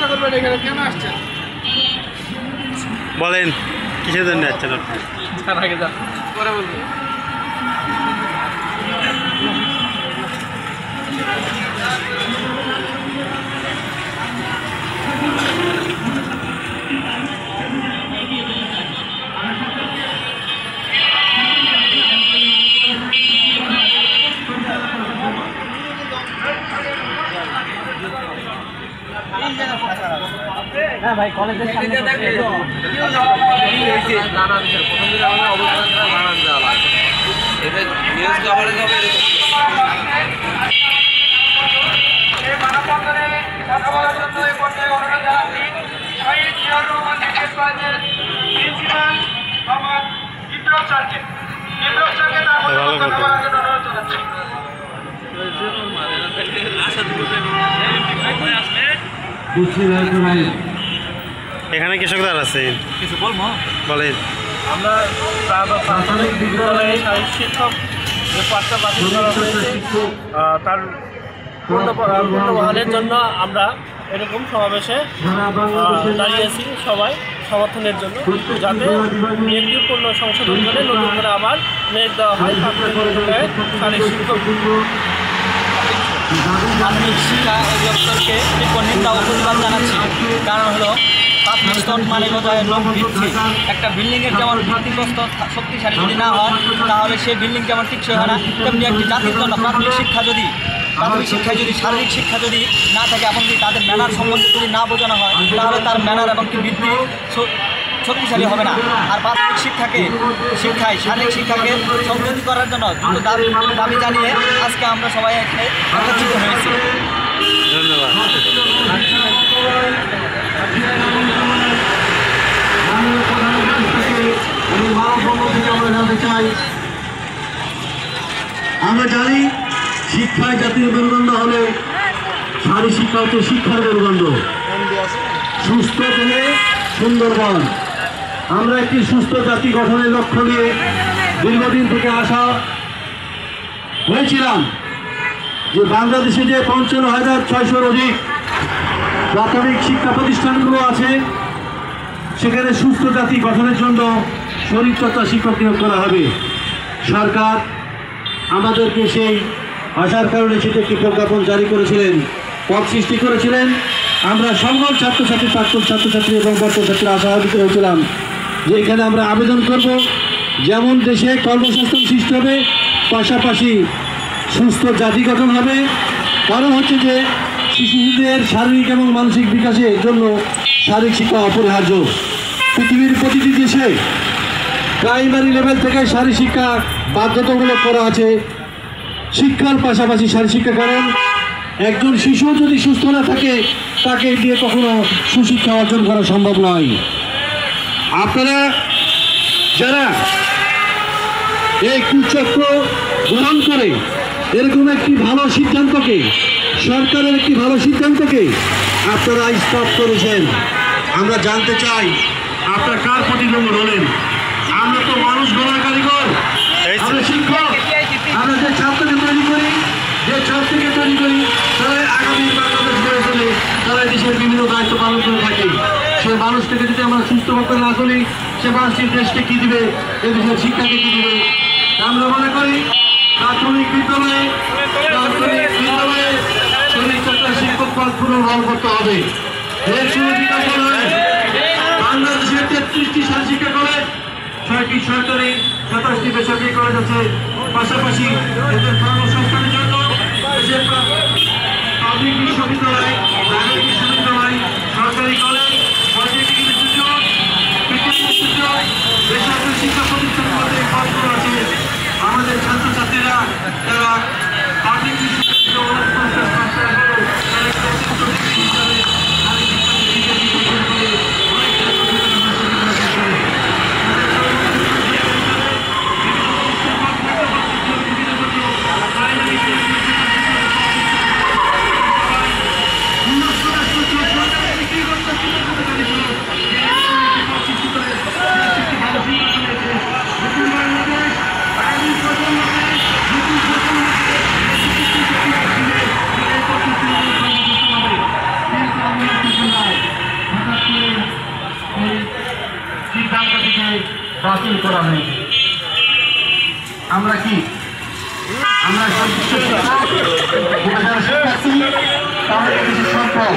জিজ্ঞাসা করবেন এখানে কেন আসছেন? বলেন কিসের জন্য যাচ্ছেন আপনি? আগে যান, পরে বলবেন। হ্যাঁ ভাই, কলেজের সামনে এখানে কৃষকদার আছে, কিছু বলবো। বলেন। আমরা প্রাথমিক বিদ্যালয়ে শিক্ষক যে পাঠ্য বাতিল করা হয়েছে তার পুনর্বহালের জন্য আমরা এরকম সমাবেশে দাঁড়িয়েছি, সবাই সমর্থনের জন্য, যাতে নিয়োগটি পূর্ণ সংশোধন করে নতুন করে আবার নিয়োগ দেওয়া হয় প্রাথমিক বিদ্যালয়ে শারীরিক শিক্ষক। প্রাথমিক শিক্ষা অধিদপ্তরকে তীব্র নিন্দা ও প্রতিবাদ জানাচ্ছি। কারণ হলো প্রাথমিক স্তর মানে বোঝায় লোক ভিত্তি। একটা বিল্ডিংয়ের যেমন ভিত্তিপ্রস্তর শক্তিশালী যদি না হয়, তাহলে সেই বিল্ডিং যেমন টিকসই হয় না, তেমনি একটি জাতির জন্য প্রাথমিক শিক্ষায় যদি শারীরিক শিক্ষা যদি না থাকে, এমনকি তাদের ম্যানার সম্বন্ধে যদি না বোঝানো হয়, তাহলে তার ম্যানার এবং কি ভিত্তি শক্তিশালী হবে না। আর প্রাথমিক শিক্ষায় শারীরিক শিক্ষাকে সংযোজিত করার জন্য দ্রুত দাবি জানিয়ে আজকে আমরা সবাই এখানে একত্রিত হয়েছি। ধন্যবাদ। আমরা জানি শিক্ষায় জাতীয় মেরুদণ্ড হলে শারীরিক শিক্ষা হচ্ছে শিক্ষার মেরুদণ্ড। সুস্থ থেকে সুন্দরবন, আমরা একটি সুস্থ জাতি গঠনের লক্ষ্য নিয়ে দীর্ঘদিন থেকে আশা হয়েছিলাম যে বাংলাদেশে যে ৫৫,৬০০-র অধিক প্রাথমিক শিক্ষা প্রতিষ্ঠানগুলো আছে, সেখানে সুস্থ জাতি গঠনের জন্য শরীরচর্চা শিক্ষক নিয়োগ করা হবে। সরকার আমাদেরকে সেই আশার কারণে সেটি একটি প্রজ্ঞাপন জারি করেছিলেন, পদ সৃষ্টি করেছিলেন। আমরা সকল ছাত্রছাত্রী, প্রাক্তন ছাত্রছাত্রী এবং বর্তমান ছাত্রী আশাবাদিত হয়েছিলাম যে এখানে আমরা আবেদন করব, যেমন দেশে কর্মসংস্থান সৃষ্টি হবে, পাশাপাশি সুস্থ জাতি গঠন হবে। কারণ হচ্ছে যে শিশুদের শারীরিক এবং মানসিক বিকাশের জন্য শারীরিক শিক্ষা অপরিহার্য। পৃথিবীর প্রতিটি দেশে প্রাইমারি লেভেল থেকে শারীরিক শিক্ষা বাধ্যতামূলক করা আছে। শিক্ষার পাশাপাশি শারীরিক শিক্ষা, কারণ একজন শিশু যদি সুস্থ না থাকে, তাকে দিয়ে কখনো সুশিক্ষা অর্জন করা সম্ভব নয়। আপনারা যারা এই কুচক্র গ্রহণ করে এরকম একটি ভালো সিদ্ধান্তকে, সরকারের একটি ভালো সিদ্ধান্তকে আপনারা স্টপ করেছেন, আমরা জানতে চাই আপনারা কার প্রতিদ্বন্দ্বী হলেন? আমরা তো মানুষ গড়ার কারিগর, আমরা শিক্ষক। আমরা যে ছাত্রকে তৈরি করি, যে ছাত্রকে তৈরি করি, তারা আগামী বাংলাদেশ গড়ে তোলে, তারা দেশের বিভিন্ন দায়িত্ব পালন করে থাকে। সেই মানুষটাকে যদি আমরা সুস্থভাবে না করি, সে মানুষটি দেশকে কী দিবে, এ দেশের শিক্ষাকে কী দিবে? আমরা মনে করি প্রাথমিক বিদ্যালয়ে শরীরচর্চা শিক্ষক পদ পুনর্বহাল করতে হবে। এর সুবিধা করে বাংলাদেশের ৩৩টি শারীরিক শিক্ষা কলেজ, ৬টি সরকারি, ২৭টি বেসরকারি কলেজ আছে। পাশাপাশি এদের কর্মসংস্থানের জন্য পাবলিক বিশ্ববিদ্যালয়, প্রাইভেট বিশ্ববিদ্যালয়, সরকারি কলেজ, পলিটেকনিক ইনস্টিটিউট, ইনস্টিটিউট, বেসরকারি শিক্ষা প্রতিষ্ঠানগুলোতে পদগুলো আছে। আমাদের ছাত্রছাত্রীরা যারা পাবলিক সিদ্ধান্তটিকে বাতিল করা হয়েছে। আমরা কি আমরা শিক্ষার্থী তাহলে কিছু সম্ভব